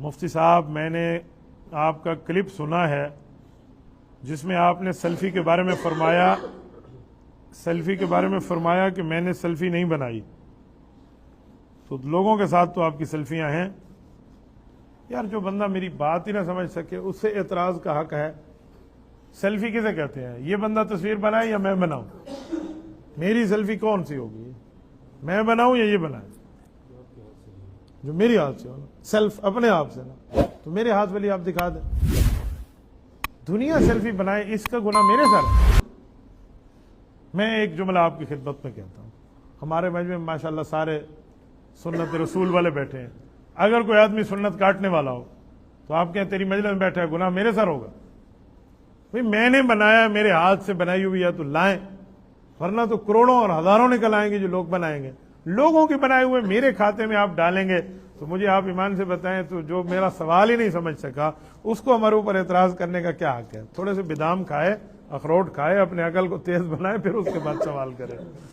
مفتی صاحب، میں نے آپ کا کلپ سنا ہے جس میں آپ نے سیلفی کے بارے میں فرمایا کہ میں نے سیلفی نہیں بنائی، تو لوگوں کے ساتھ تو آپ کی سیلفیاں ہیں۔ یار، جو بندہ میری بات ہی نہ سمجھ سکے اس سے اعتراض کا حق ہے۔ سیلفی کسے کہتے ہیں؟ یہ بندہ تصویر بنائے یا میں بناؤں؟ میری سیلفی کون سی ہوگی؟ میں بناؤں یا یہ بنائے؟ جو میری ہاتھ سے ہو، سیلف اپنے آپ سے نا، تو میرے ہاتھ والی آپ دکھا دیں۔ دنیا سیلفی بنائے، اس کا گناہ میرے سر ہے۔ میں ایک جملہ آپ کی خدمت میں کہتا ہوں، ہمارے مجمع میں ماشاءاللہ سارے سنت رسول والے بیٹھے ہیں، اگر کوئی آدمی سنت کاٹنے والا ہو تو آپ کہیں تیری مجلس میں بیٹھا ہے، گناہ میرے سر ہوگا؟ بھئی میں نے بنایا، میرے ہاتھ سے بنائی ہوئی ہے تو لائیں، ورنہ تو کروڑوں اور ہزاروں نکل آئیں گے جو لوگ بنائیں گے۔ لوگوں کے بنائے ہوئے میرے کھاتے میں آپ ڈالیں گے تو مجھے آپ ایمان سے بتائیں، تو جو میرا سوال ہی نہیں سمجھ سکا اس کو ہمارے اوپر اعتراض کرنے کا کیا حق ہے؟ تھوڑے سے بادام کھائے، اخروٹ کھائے، اپنے عقل کو تیز بنائے، پھر اس کے بعد سوال کرے۔